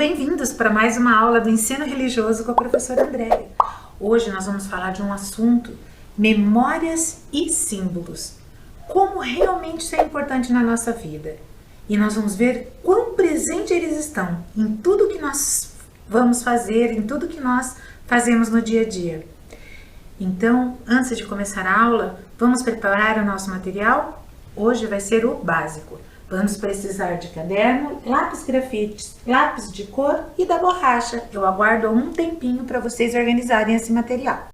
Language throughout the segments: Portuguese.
bem-vindos para mais uma aula do Ensino Religioso com a professora Andréia. Hoje nós vamos falar de um assunto, memórias e símbolos. Como realmente isso é importante na nossa vida. E nós vamos ver quão presente eles estão em tudo que nós vamos fazer, em tudo que nós fazemos no dia a dia. Então, antes de começar a aula, vamos preparar o nosso material? Hoje vai ser o básico. Vamos precisar de caderno, lápis grafites, lápis de cor e da borracha. Eu aguardo um tempinho para vocês organizarem esse material.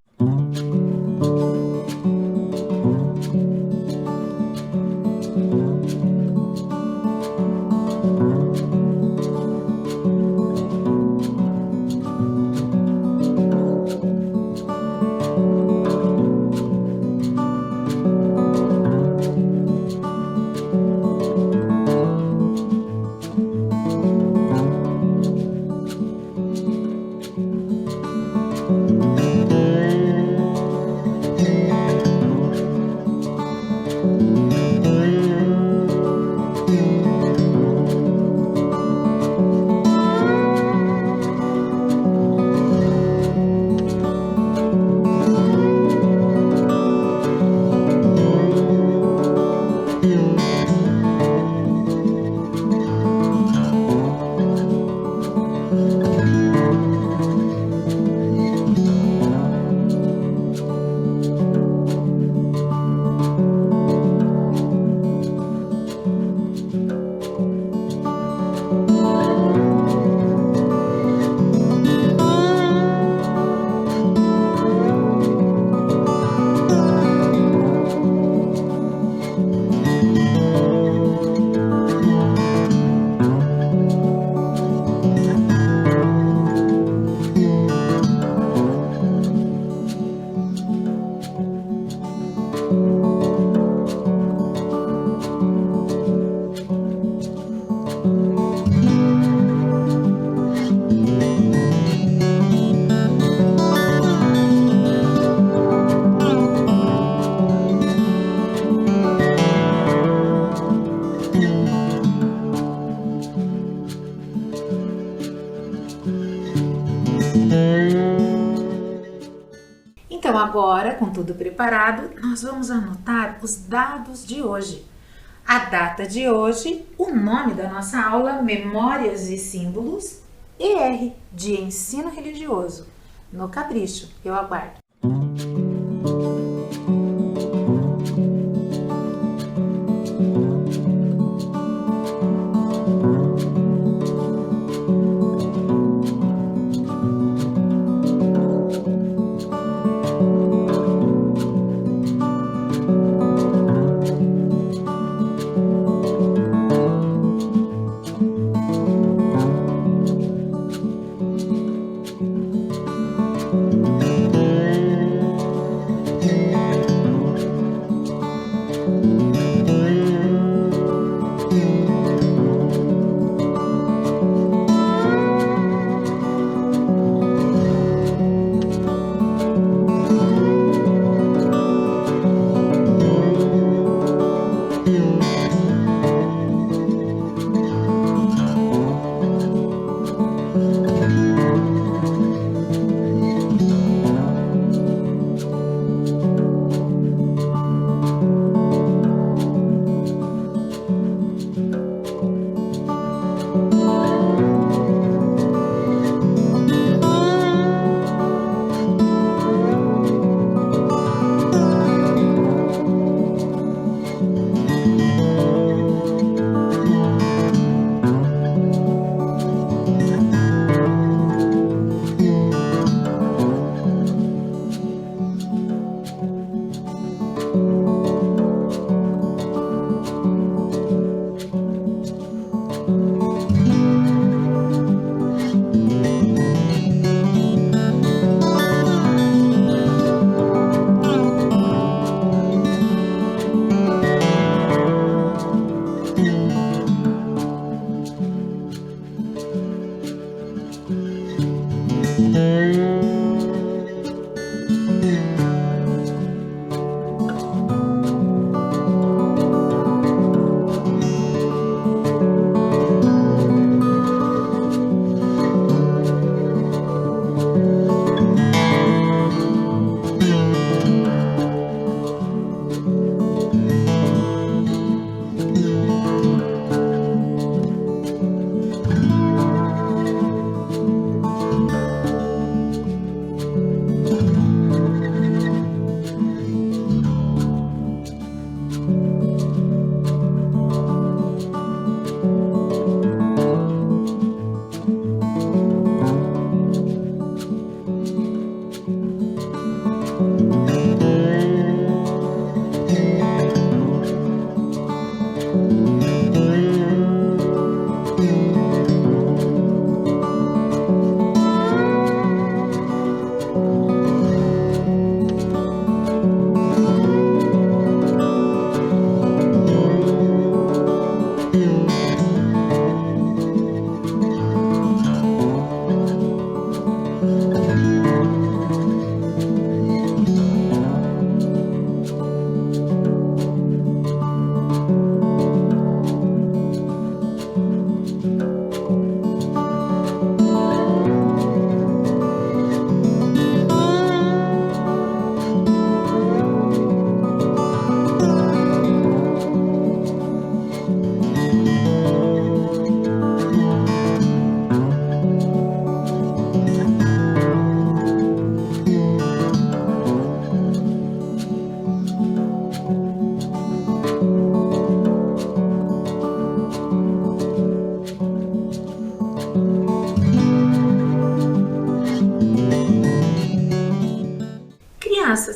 Então agora, com tudo preparado, nós vamos anotar os dados de hoje. A data de hoje, o nome da nossa aula, Memórias e Símbolos, ER, de Ensino Religioso. No Capricho, eu aguardo.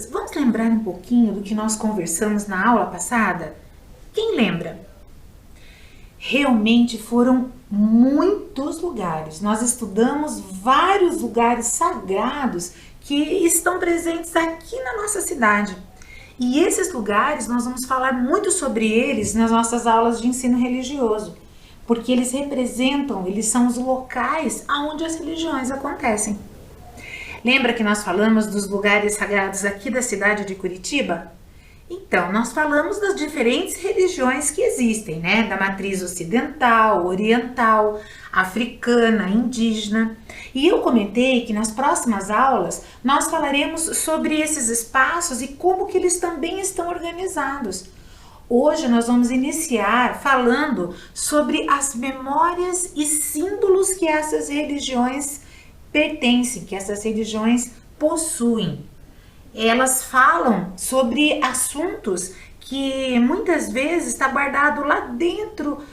crianças, vamos lembrar um pouquinho do que nós conversamos na aula passada? Quem lembra? Realmente foram muitos lugares. Nós estudamos vários lugares sagrados que estão presentes aqui na nossa cidade. E esses lugares nós vamos falar muito sobre eles nas nossas aulas de ensino religioso, porque eles representam, eles são os locais onde as religiões acontecem. Lembra que nós falamos dos lugares sagrados aqui da cidade de Curitiba? Então, nós falamos das diferentes religiões que existem, né? Da matriz ocidental, oriental, africana, indígena. E eu comentei que nas próximas aulas nós falaremos sobre esses espaços e como que eles também estão organizados. Hoje nós vamos iniciar falando sobre as memórias e símbolos que essas religiões pertencem, que essas religiões possuem. Elas falam sobre assuntos que muitas vezes está guardado lá dentro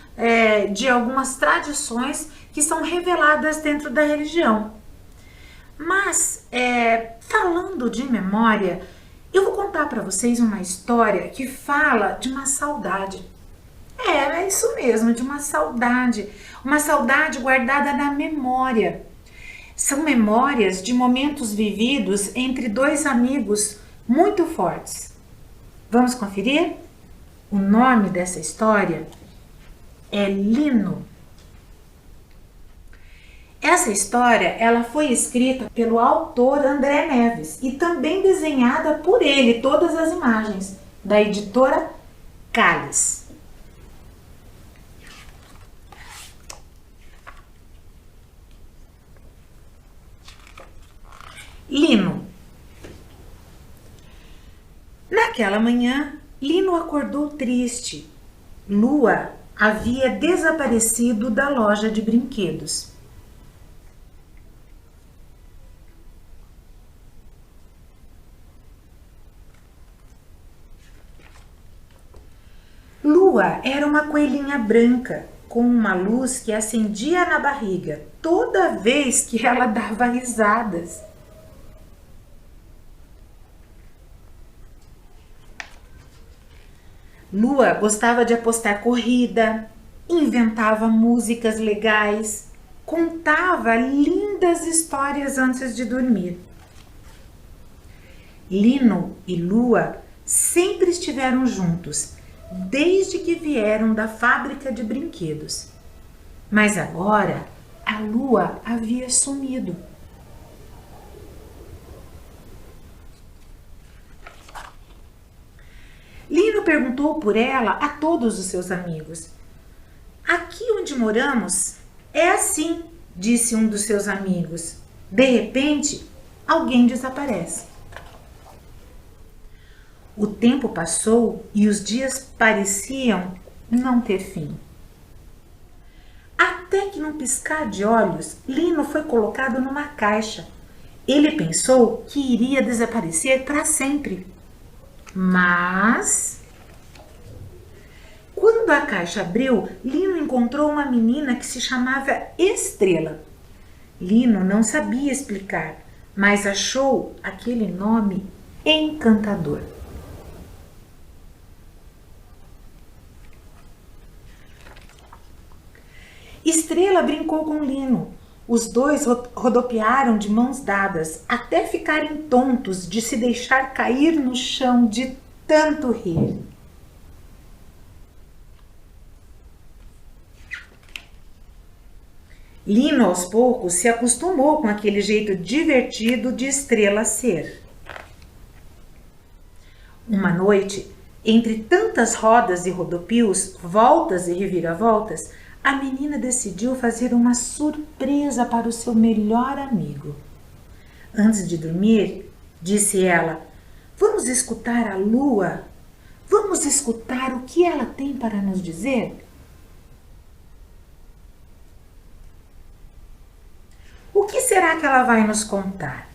de algumas tradições que são reveladas dentro da religião. Mas, falando de memória, eu vou contar para vocês uma história que fala de uma saudade. É isso mesmo, de uma saudade guardada na memória. São memórias de momentos vividos entre dois amigos muito fortes. Vamos conferir? O nome dessa história é Lino. Essa história ela foi escrita pelo autor André Neves e também desenhada por ele, todas as imagens, da editora Cáliz. Lino. Naquela manhã, Lino acordou triste. Lua havia desaparecido da loja de brinquedos. Lua era uma coelhinha branca com uma luz que acendia na barriga toda vez que ela dava risadas. Lua gostava de apostar corrida, inventava músicas legais, contava lindas histórias antes de dormir. Lino e Lua sempre estiveram juntos, desde que vieram da fábrica de brinquedos. Mas agora a Lua havia sumido. Lino perguntou por ela a todos os seus amigos. Aqui onde moramos é assim, disse um dos seus amigos. De repente, alguém desaparece. O tempo passou e os dias pareciam não ter fim. Até que num piscar de olhos, Lino foi colocado numa caixa. Ele pensou que iria desaparecer para sempre. Mas, quando a caixa abriu, Lino encontrou uma menina que se chamava Estrela. Lino não sabia explicar, mas achou aquele nome encantador. Estrela brincou com Lino. Os dois rodopiaram de mãos dadas até ficarem tontos de se deixar cair no chão de tanto rir. Lino, aos poucos, se acostumou com aquele jeito divertido de Estrela ser. Uma noite, entre tantas rodas e rodopios, voltas e reviravoltas, a menina decidiu fazer uma surpresa para o seu melhor amigo. Antes de dormir, disse ela, vamos escutar a lua? Vamos escutar o que ela tem para nos dizer? O que será que ela vai nos contar?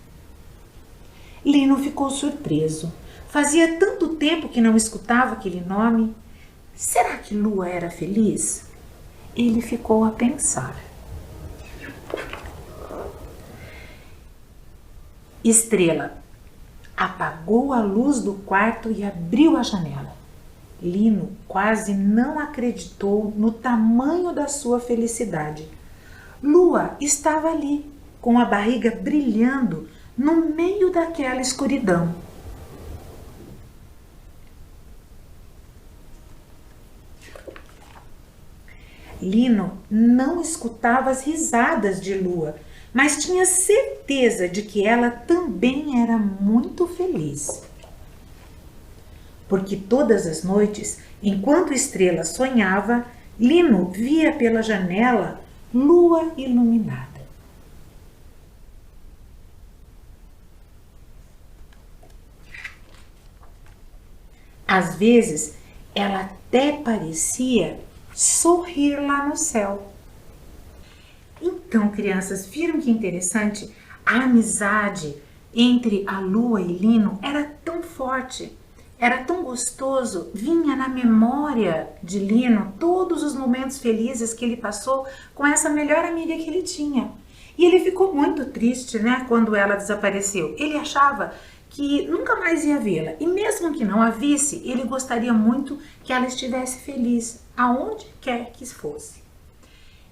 Lino ficou surpreso. Fazia tanto tempo que não escutava aquele nome. Será que Lua era feliz? Ele ficou a pensar. Estrela, Apagou a luz do quarto e abriu a janela. Lino quase não acreditou no tamanho da sua felicidade. Lua estava ali, com a barriga brilhando no meio daquela escuridão. Lino não escutava as risadas de Lua, mas tinha certeza de que ela também era muito feliz. Porque todas as noites, enquanto Estrela sonhava, Lino via pela janela Lua iluminada. Às vezes, ela até parecia sorrir lá no céu. Então, crianças, viram que interessante? A amizade entre a Lua e Lino era tão forte, era tão gostoso, vinha na memória de Lino todos os momentos felizes que ele passou com essa melhor amiga que ele tinha. E ele ficou muito triste, né, quando ela desapareceu. Ele achava que nunca mais ia vê-la. E mesmo que não a visse, ele gostaria muito que ela estivesse feliz, aonde quer que fosse.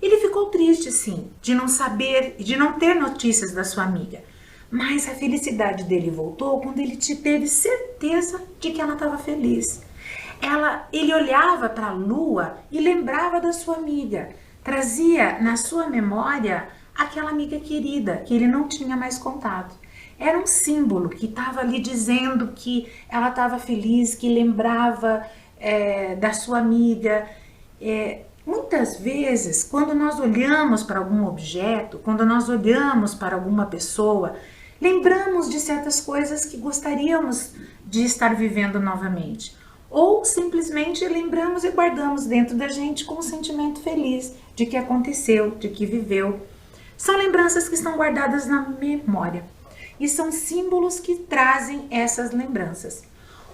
Ele ficou triste, sim, de não saber, de não ter notícias da sua amiga. Mas a felicidade dele voltou quando ele teve certeza de que ela estava feliz. Ele olhava para a Lua e lembrava da sua amiga. Trazia na sua memória aquela amiga querida que ele não tinha mais contato. Era um símbolo que estava ali dizendo que ela estava feliz, que lembrava da sua amiga. Muitas vezes, quando nós olhamos para algum objeto, quando nós olhamos para alguma pessoa, lembramos de certas coisas que gostaríamos de estar vivendo novamente. Ou simplesmente lembramos e guardamos dentro da gente com um sentimento feliz de que aconteceu, de que viveu. São lembranças que estão guardadas na memória. E são símbolos que trazem essas lembranças.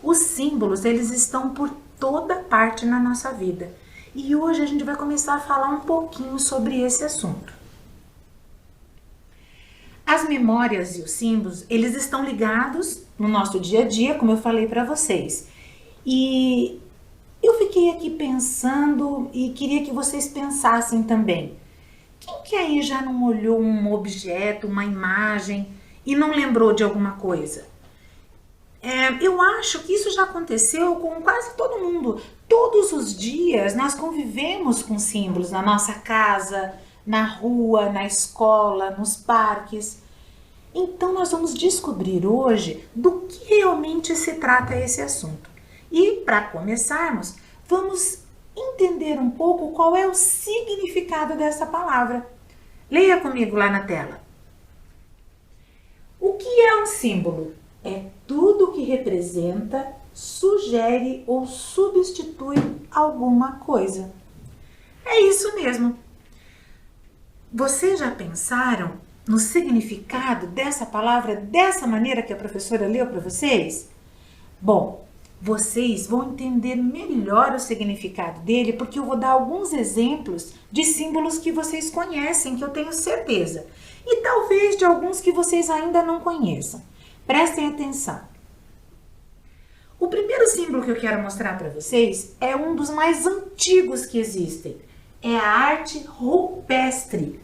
Os símbolos, eles estão por toda parte na nossa vida. E hoje a gente vai começar a falar um pouquinho sobre esse assunto. As memórias e os símbolos, eles estão ligados no nosso dia a dia, como eu falei para vocês. E eu fiquei aqui pensando e queria que vocês pensassem também. Quem que aí já não olhou um objeto, uma imagem e não lembrou de alguma coisa? Eu acho que isso já aconteceu com quase todo mundo. Todos os dias nós convivemos com símbolos na nossa casa, na rua, na escola, nos parques. Então nós vamos descobrir hoje do que realmente se trata esse assunto. E para começarmos, vamos entender um pouco qual é o significado dessa palavra. Leia comigo lá na tela. O que é um símbolo? É tudo que representa, sugere ou substitui alguma coisa. É isso mesmo. Vocês já pensaram no significado dessa palavra dessa maneira que a professora leu para vocês? Bom, vocês vão entender melhor o significado dele porque eu vou dar alguns exemplos de símbolos que vocês conhecem, que eu tenho certeza. E talvez de alguns que vocês ainda não conheçam. Prestem atenção. O primeiro símbolo que eu quero mostrar para vocês é um dos mais antigos que existem. É a arte rupestre.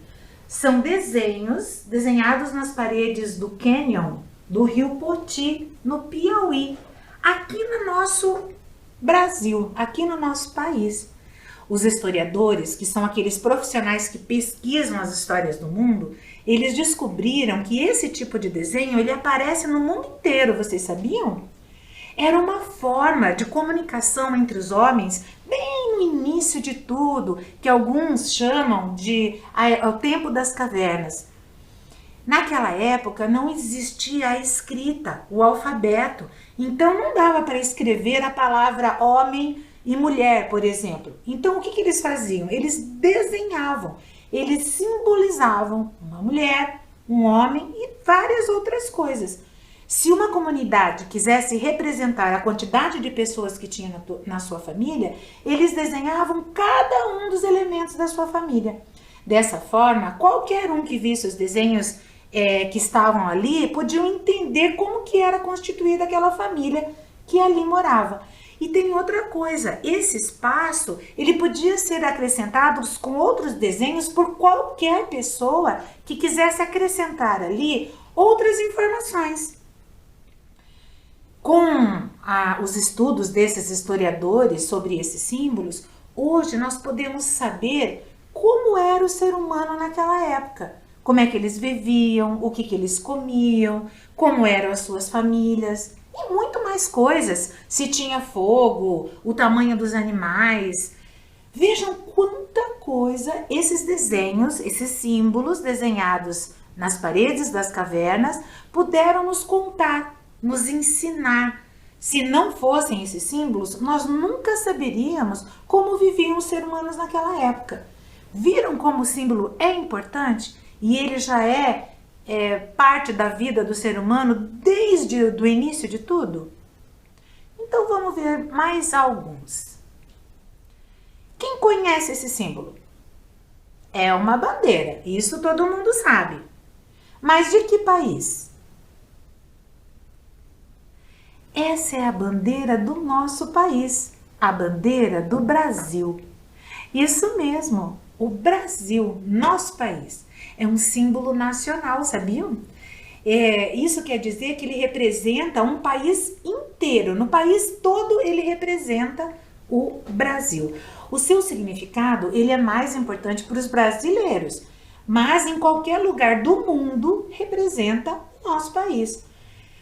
São desenhos desenhados nas paredes do cânion do rio Poti, no Piauí, aqui no nosso Brasil, aqui no nosso país. Os historiadores, que são aqueles profissionais que pesquisam as histórias do mundo, eles descobriram que esse tipo de desenho ele aparece no mundo inteiro, vocês sabiam? Era uma forma de comunicação entre os homens bem no início de tudo, que alguns chamam de o tempo das cavernas. Naquela época não existia a escrita, o alfabeto, então não dava para escrever a palavra homem e mulher, por exemplo. Então o que eles faziam? Eles desenhavam, eles simbolizavam uma mulher, um homem e várias outras coisas. Se uma comunidade quisesse representar a quantidade de pessoas que tinha na sua família, eles desenhavam cada um dos elementos da sua família. Dessa forma, qualquer um que visse os desenhos que estavam ali podiam entender como que era constituída aquela família que ali morava. E tem outra coisa, esse espaço ele podia ser acrescentado com outros desenhos por qualquer pessoa que quisesse acrescentar ali outras informações. Com os estudos desses historiadores sobre esses símbolos, hoje nós podemos saber como era o ser humano naquela época. Como é que eles viviam, o que eles comiam, como eram as suas famílias e muito mais coisas. Se tinha fogo, o tamanho dos animais. Vejam quanta coisa esses desenhos, esses símbolos desenhados nas paredes das cavernas puderam nos contar, nos ensinar. Se não fossem esses símbolos, nós nunca saberíamos como viviam os seres humanos naquela época. Viram como o símbolo é importante? E ele já é parte da vida do ser humano desde o início de tudo? Então vamos ver mais alguns. Quem conhece esse símbolo? É uma bandeira, isso todo mundo sabe. Mas de que país? Essa é a bandeira do nosso país, a bandeira do Brasil. Isso mesmo, o Brasil, nosso país, é um símbolo nacional, sabiam? Isso quer dizer que ele representa um país inteiro, no país todo ele representa o Brasil. O seu significado ele é mais importante para os brasileiros, mas em qualquer lugar do mundo representa o nosso país.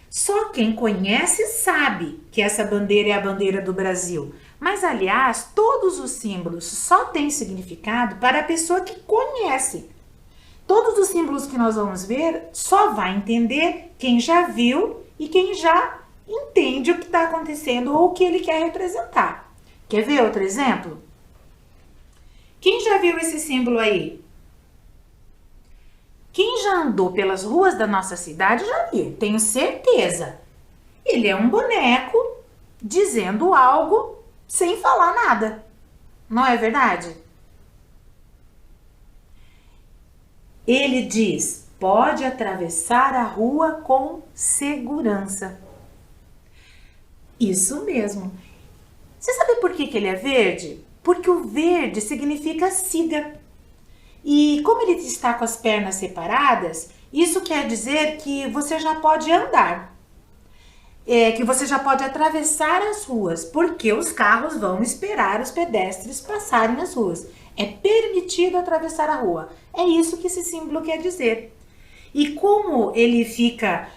Só quem conhece sabe que essa bandeira é a bandeira do Brasil. Mas, aliás, todos os símbolos só têm significado para a pessoa que conhece. Todos os símbolos que nós vamos ver só vai entender quem já viu e quem já entende o que está acontecendo ou o que ele quer representar. Quer ver outro exemplo? Quem já viu esse símbolo aí? Quem já andou pelas ruas da nossa cidade já viu, tenho certeza. Ele é um boneco dizendo algo sem falar nada. Não é verdade? Ele diz, pode atravessar a rua com segurança. Isso mesmo. Você sabe por que ele é verde? Porque o verde significa siga. E como ele está com as pernas separadas, isso quer dizer que você já pode andar. Que você já pode atravessar as ruas, porque os carros vão esperar os pedestres passarem as ruas. É permitido atravessar a rua. É isso que esse símbolo quer dizer. E como ele fica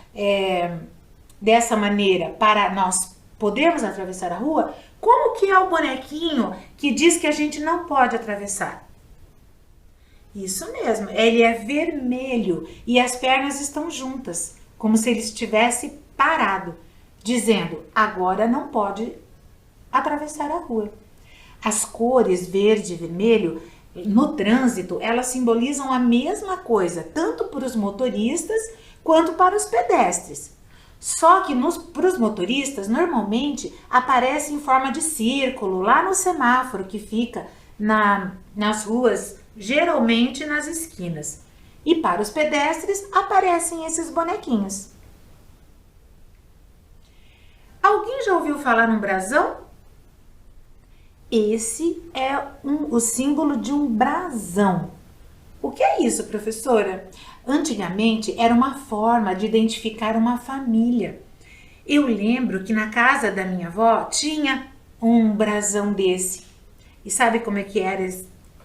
dessa maneira para nós podermos atravessar a rua, como que é o bonequinho que diz que a gente não pode atravessar? Isso mesmo, ele é vermelho e as pernas estão juntas, como se ele estivesse parado, dizendo, agora não pode atravessar a rua. As cores verde e vermelho, no trânsito, elas simbolizam a mesma coisa, tanto para os motoristas quanto para os pedestres. Só que para os motoristas, normalmente, aparece em forma de círculo, lá no semáforo que fica nas ruas, geralmente nas esquinas. E para os pedestres aparecem esses bonequinhos. Alguém já ouviu falar num brasão? Esse é o símbolo de um brasão. O que é isso, professora? Antigamente era uma forma de identificar uma família. Eu lembro que na casa da minha avó tinha um brasão desse. E sabe como é que era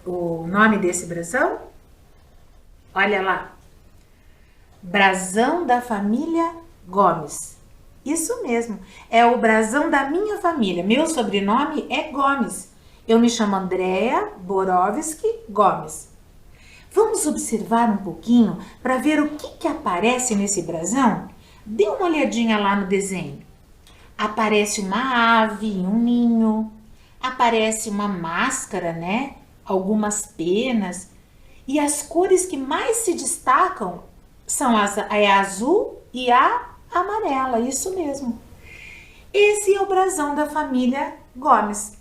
o nome desse brasão? Olha lá. Brasão da família Gomes. Isso mesmo, é o brasão da minha família. Meu sobrenome é Gomes. Eu me chamo Andréa Borowski Gomes. Vamos observar um pouquinho para ver o que aparece nesse brasão? Dê uma olhadinha lá no desenho. Aparece uma ave em um ninho, aparece uma máscara, né? Algumas penas. E as cores que mais se destacam são a azul e a amarela, isso mesmo. Esse é o brasão da família Gomes.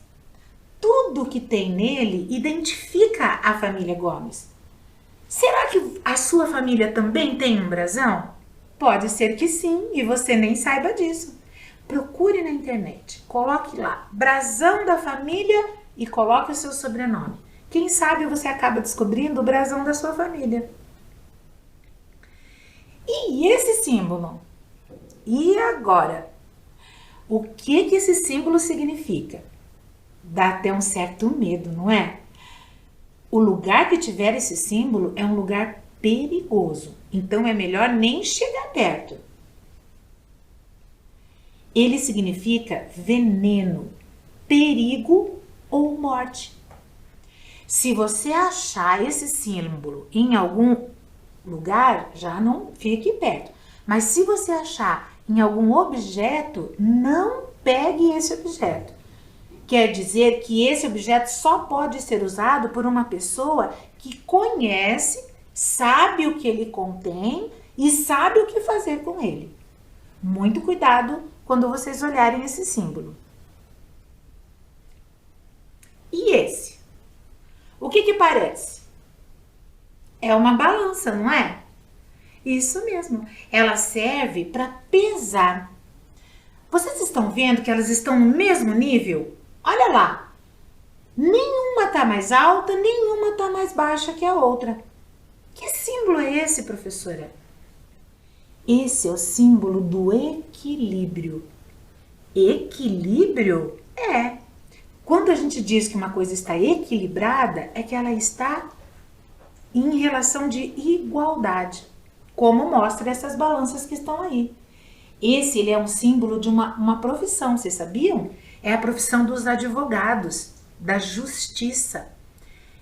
Tudo que tem nele identifica a família Gomes. Será que a sua família também tem um brasão? Pode ser que sim, e você nem saiba disso. Procure na internet, coloque lá, brasão da família e coloque o seu sobrenome. Quem sabe você acaba descobrindo o brasão da sua família. E esse símbolo? E agora? O que esse símbolo significa? Dá até um certo medo, não é? O lugar que tiver esse símbolo é um lugar perigoso, então é melhor nem chegar perto. Ele significa veneno, perigo ou morte. Se você achar esse símbolo em algum lugar, já não fique perto. Mas se você achar em algum objeto, não pegue esse objeto. Quer dizer que esse objeto só pode ser usado por uma pessoa que conhece, sabe o que ele contém e sabe o que fazer com ele. Muito cuidado quando vocês olharem esse símbolo. E esse? O que parece? É uma balança, não é? Isso mesmo. Ela serve para pesar. Vocês estão vendo que elas estão no mesmo nível? Olha lá. Nenhuma está mais alta, nenhuma está mais baixa que a outra. Que símbolo é esse, professora? Esse é o símbolo do equilíbrio. Equilíbrio? É. Quando a gente diz que uma coisa está equilibrada, é que ela está em relação de igualdade, como mostra essas balanças que estão aí. Ele é um símbolo de uma profissão, vocês sabiam? É a profissão dos advogados, da justiça.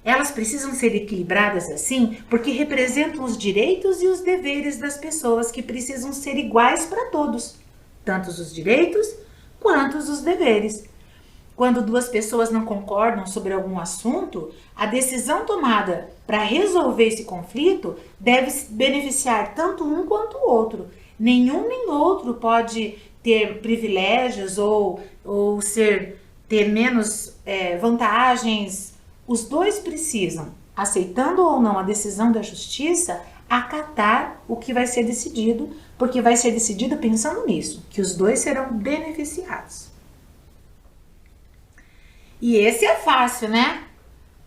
Elas precisam ser equilibradas assim porque representam os direitos e os deveres das pessoas que precisam ser iguais para todos, tanto os direitos quanto os deveres. Quando duas pessoas não concordam sobre algum assunto, a decisão tomada para resolver esse conflito deve beneficiar tanto um quanto o outro. Nenhum nem outro pode ter privilégios ou ter menos vantagens. Os dois precisam, aceitando ou não a decisão da justiça, acatar o que vai ser decidido, porque vai ser decidido pensando nisso, que os dois serão beneficiados. E esse é fácil, né?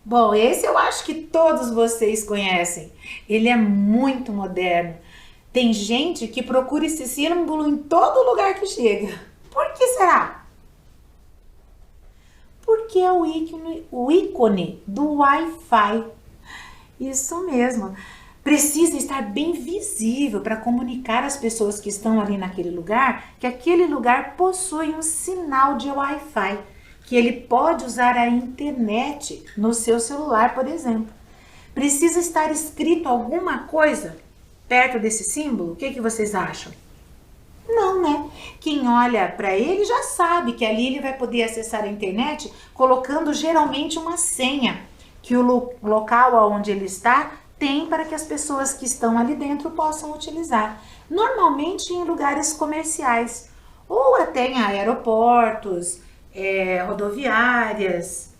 Bom, esse eu acho que todos vocês conhecem. Ele é muito moderno. Tem gente que procura esse símbolo em todo lugar que chega. Por que será? Porque é o ícone do Wi-Fi. Isso mesmo. Precisa estar bem visível para comunicar às pessoas que estão ali naquele lugar que aquele lugar possui um sinal de Wi-Fi, que ele pode usar a internet no seu celular, por exemplo. Precisa estar escrito alguma coisa perto desse símbolo? O que vocês acham? Não, né? Quem olha para ele já sabe que ali ele vai poder acessar a internet colocando geralmente uma senha que o local onde ele está tem para que as pessoas que estão ali dentro possam utilizar. Normalmente em lugares comerciais ou até em aeroportos, rodoviárias.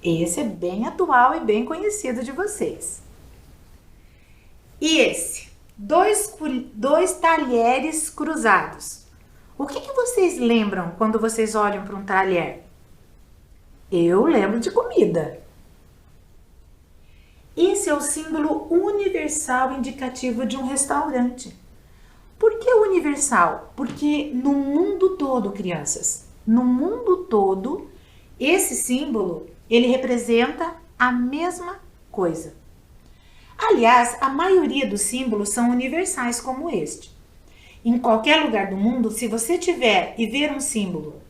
Esse é bem atual e bem conhecido de vocês. E esse? Dois talheres cruzados. O que vocês lembram quando vocês olham para um talher? Eu lembro de comida. Esse é o símbolo universal indicativo de um restaurante. Por que universal? Porque no mundo todo, crianças, no mundo todo, esse símbolo, ele representa a mesma coisa. Aliás, a maioria dos símbolos são universais como este. Em qualquer lugar do mundo, se você tiver e ver um símbolo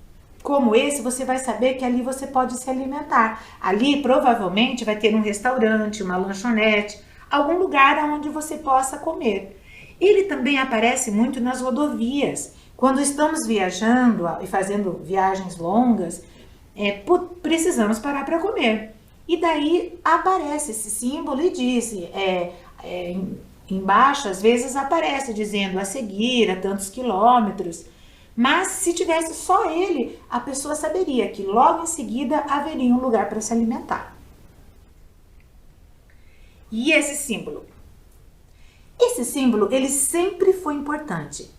como esse, você vai saber que ali você pode se alimentar. Ali provavelmente vai ter um restaurante, uma lanchonete, algum lugar onde você possa comer. Ele também aparece muito nas rodovias. Quando estamos viajando e fazendo viagens longas, precisamos parar para comer. E daí aparece esse símbolo e diz, embaixo às vezes aparece dizendo a seguir a tantos quilômetros. Mas se tivesse só ele, a pessoa saberia que logo em seguida haveria um lugar para se alimentar. E esse símbolo? Esse símbolo, ele sempre foi importante,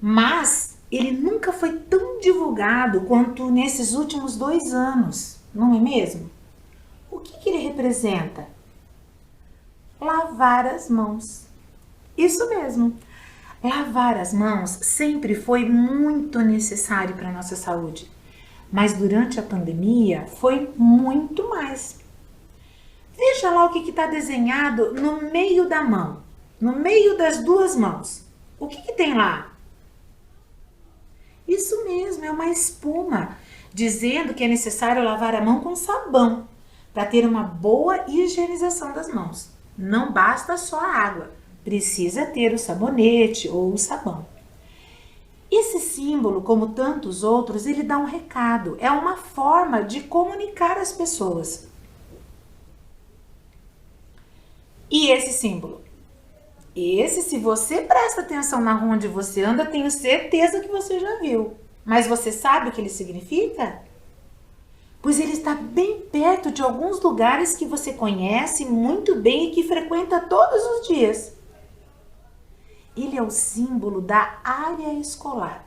mas ele nunca foi tão divulgado quanto nesses últimos 2 anos, não é mesmo? O que ele representa? Lavar as mãos. Isso mesmo. Lavar as mãos sempre foi muito necessário para a nossa saúde, mas durante a pandemia foi muito mais. Veja lá o que está desenhado no meio da mão, no meio das 2 mãos. O que tem lá? Isso mesmo, é uma espuma, dizendo que é necessário lavar a mão com sabão para ter uma boa higienização das mãos. Não basta só a água, precisa ter o sabonete ou o sabão. Esse símbolo, como tantos outros, ele dá um recado, é uma forma de comunicar às pessoas. E esse símbolo? Esse, se você presta atenção na rua onde você anda, tenho certeza que você já viu. Mas você sabe o que ele significa? Pois ele está bem perto de alguns lugares que você conhece muito bem e que frequenta todos os dias. Ele é o símbolo da área escolar.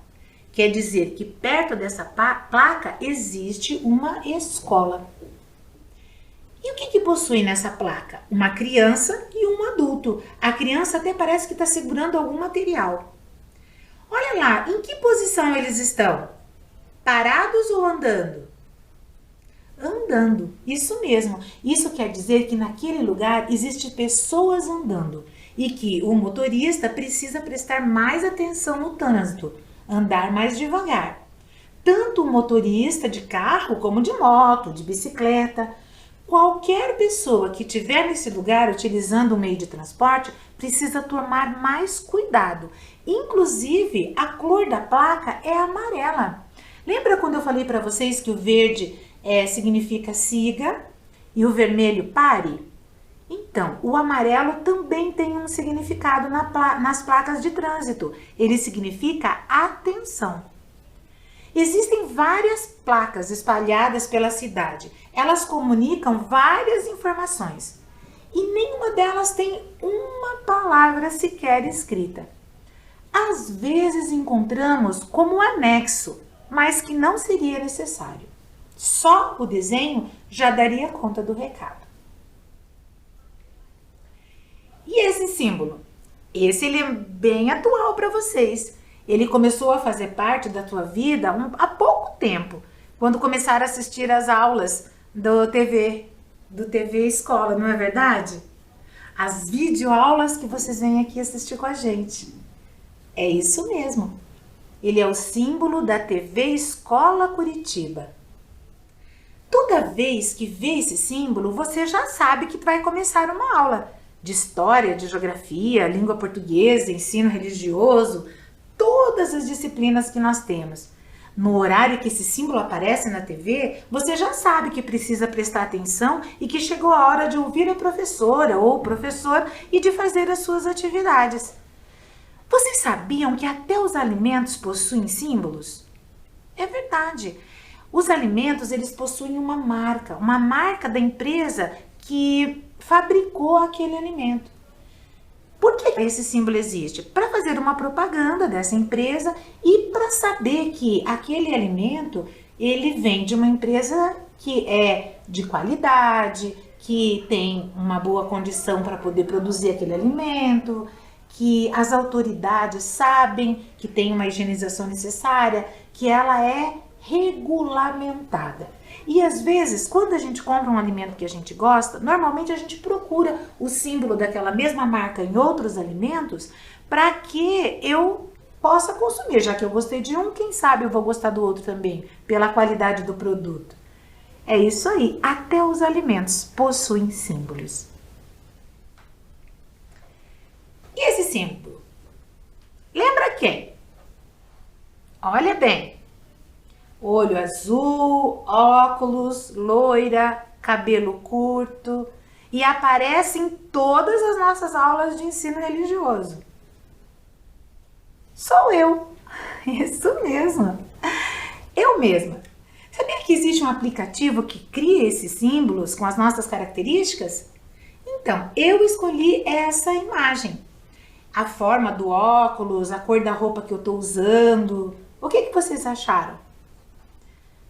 Quer dizer que perto dessa placa existe uma escola. E o que possui nessa placa? Uma criança e um adulto. A criança até parece que está segurando algum material. Olha lá, em que posição eles estão? Parados ou andando? Andando, isso mesmo. Isso quer dizer que naquele lugar existem pessoas andando e que o motorista precisa prestar mais atenção no trânsito, andar mais devagar. Tanto o motorista de carro como de moto, de bicicleta. Qualquer pessoa que estiver nesse lugar utilizando um meio de transporte precisa tomar mais cuidado. Inclusive, a cor da placa é amarela. Lembra quando eu falei para vocês que o verde significa siga e o vermelho pare? Então, o amarelo também tem um significado nas placas de trânsito. Ele significa atenção. Existem várias placas espalhadas pela cidade. Elas comunicam várias informações e nenhuma delas tem uma palavra sequer escrita. Às vezes encontramos como anexo, mas que não seria necessário. Só o desenho já daria conta do recado. E esse símbolo? Ele é bem atual para vocês. Ele começou a fazer parte da tua vida há pouco tempo, quando começaram a assistir às aulas do TV Escola, não é verdade? As videoaulas que vocês vêm aqui assistir com a gente. É isso mesmo. Ele é o símbolo da TV Escola Curitiba. Toda vez que vê esse símbolo, você já sabe que vai começar uma aula de história, de geografia, língua portuguesa, ensino religioso, todas as disciplinas que nós temos. No horário que esse símbolo aparece na TV, você já sabe que precisa prestar atenção e que chegou a hora de ouvir a professora ou o professor e de fazer as suas atividades. Vocês sabiam que até os alimentos possuem símbolos? É verdade. Os alimentos, eles possuem uma marca da empresa que fabricou aquele alimento. Por que esse símbolo existe? Para fazer uma propaganda dessa empresa e para saber que aquele alimento, ele vem de uma empresa que é de qualidade, que tem uma boa condição para poder produzir aquele alimento, que as autoridades sabem que tem uma higienização necessária, que ela é regulamentada. E às vezes, quando a gente compra um alimento que a gente gosta, normalmente a gente procura o símbolo daquela mesma marca em outros alimentos para que eu possa consumir. Já que eu gostei de um, quem sabe eu vou gostar do outro também, pela qualidade do produto. É isso aí, até os alimentos possuem símbolos. E esse símbolo? Lembra quem? Olha bem. Olho azul, óculos, loira, cabelo curto e aparece em todas as nossas aulas de ensino religioso. Sou eu, isso mesmo, eu mesma. Sabia que existe um aplicativo que cria esses símbolos com as nossas características? Então, eu escolhi essa imagem. A forma do óculos, a cor da roupa que eu tô usando. O que vocês acharam?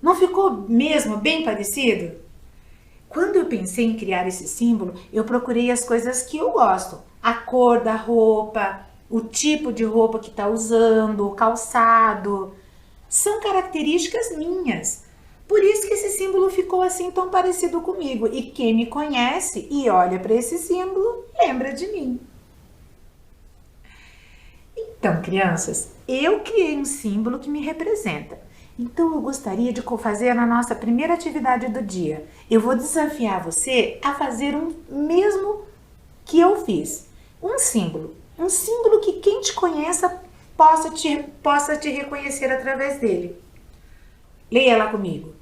Não ficou mesmo bem parecido? Quando eu pensei em criar esse símbolo, eu procurei as coisas que eu gosto. A cor da roupa, o tipo de roupa que está usando, o calçado. São características minhas. Por isso que esse símbolo ficou assim tão parecido comigo. E quem me conhece e olha para esse símbolo, lembra de mim. Então, crianças, eu criei um símbolo que me representa. Então, eu gostaria de fazer na nossa primeira atividade do dia. Eu vou desafiar você a fazer um mesmo que eu fiz. Um símbolo. Um símbolo que quem te conheça possa te reconhecer através dele. Leia lá comigo.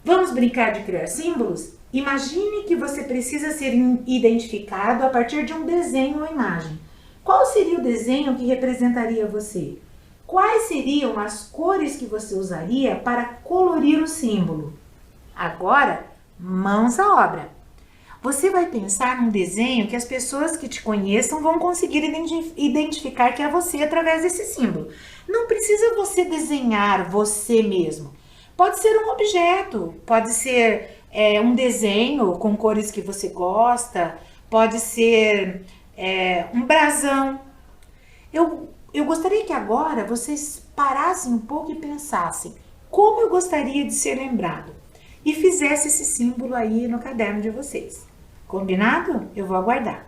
Vamos brincar de criar símbolos? Imagine que você precisa ser identificado a partir de um desenho ou imagem. Qual seria o desenho que representaria você? Quais seriam as cores que você usaria para colorir o símbolo? Agora, mãos à obra. Você vai pensar num desenho que as pessoas que te conheçam vão conseguir identificar que é você através desse símbolo. Não precisa você desenhar você mesmo. Pode ser um objeto, pode ser um desenho com cores que você gosta, pode ser um brasão. Eu gostaria que agora vocês parassem um pouco e pensassem como eu gostaria de ser lembrado e fizesse esse símbolo aí no caderno de vocês. Combinado? Eu vou aguardar.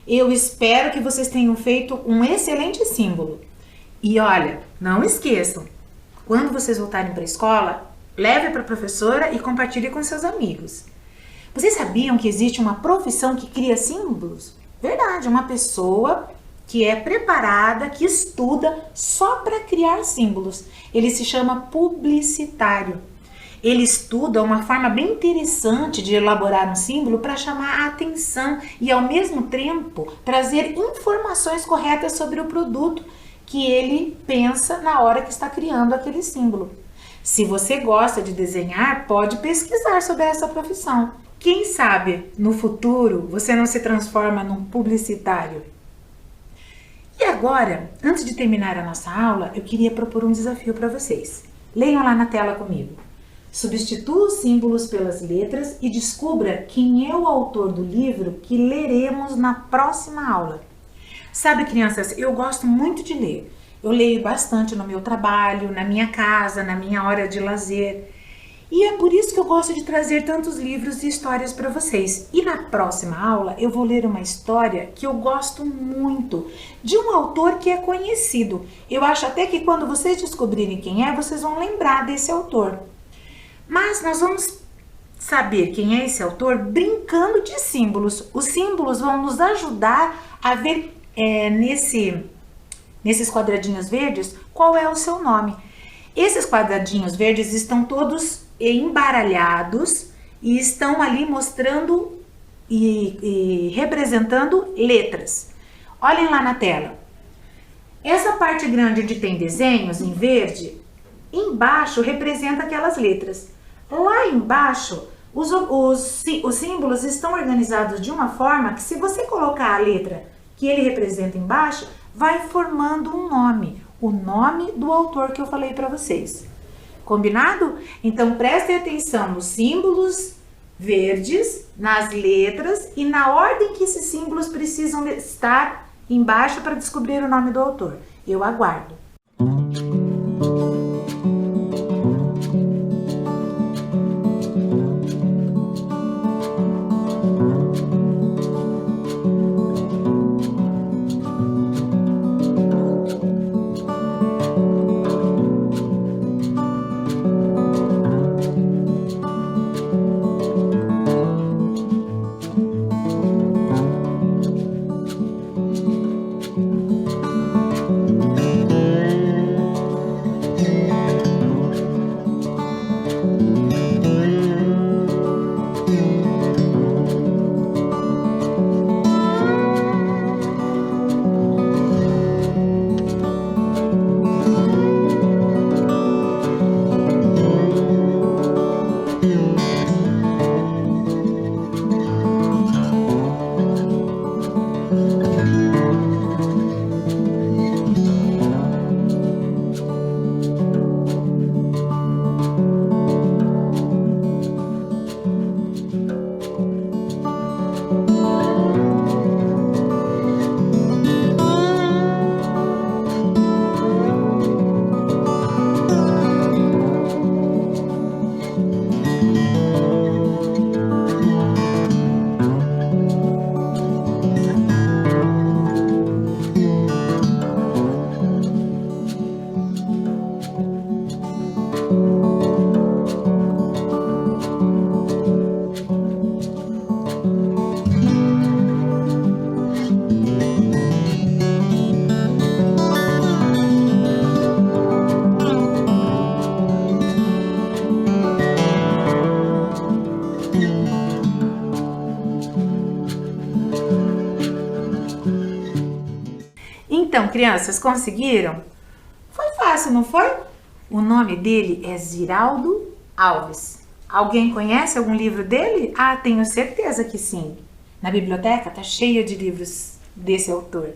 Eu espero que vocês tenham feito um excelente símbolo. E olha, não esqueçam, quando vocês voltarem para a escola, leve para a professora e compartilhe com seus amigos. Vocês sabiam que existe uma profissão que cria símbolos? Verdade, uma pessoa que é preparada, que estuda só para criar símbolos. Ele se chama publicitário. Ele estuda uma forma bem interessante de elaborar um símbolo para chamar a atenção e, ao mesmo tempo, trazer informações corretas sobre o produto que ele pensa na hora que está criando aquele símbolo. Se você gosta de desenhar, pode pesquisar sobre essa profissão. Quem sabe, no futuro, você não se transforma num publicitário. E agora, antes de terminar a nossa aula, eu queria propor um desafio para vocês. Leiam lá na tela comigo. Substitua os símbolos pelas letras e descubra quem é o autor do livro que leremos na próxima aula. Sabe, crianças, eu gosto muito de ler. Eu leio bastante no meu trabalho, na minha casa, na minha hora de lazer. E é por isso que eu gosto de trazer tantos livros e histórias para vocês. E na próxima aula eu vou ler uma história que eu gosto muito, de um autor que é conhecido. Eu acho até que quando vocês descobrirem quem é, vocês vão lembrar desse autor. Mas nós vamos saber quem é esse autor brincando de símbolos. Os símbolos vão nos ajudar a ver nesses quadradinhos verdes qual é o seu nome. Esses quadradinhos verdes estão todos embaralhados e estão ali mostrando e representando letras. Olhem lá na tela. Essa parte grande onde tem desenhos em verde, embaixo representa aquelas letras. Lá embaixo, os símbolos estão organizados de uma forma que, se você colocar a letra que ele representa embaixo, vai formando um nome, o nome do autor que eu falei para vocês. Combinado? Então prestem atenção nos símbolos verdes, nas letras e na ordem que esses símbolos precisam estar embaixo para descobrir o nome do autor. Eu aguardo. Então, crianças, conseguiram? Foi fácil, não foi? O nome dele é Ziraldo Alves. Alguém conhece algum livro dele? Ah, tenho certeza que sim. Na biblioteca tá cheia de livros desse autor.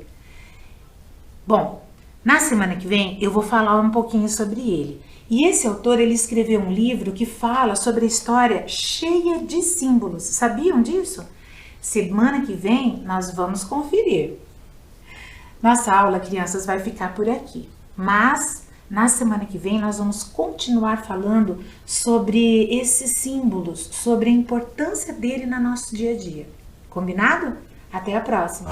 Bom, na semana que vem eu vou falar um pouquinho sobre ele. E esse autor, ele escreveu um livro que fala sobre a história cheia de símbolos. Sabiam disso? Semana que vem nós vamos conferir. Nossa aula, crianças, vai ficar por aqui. Mas Na semana que vem nós vamos continuar falando sobre esses símbolos, sobre a importância dele no nosso dia a dia. Combinado? Até a próxima!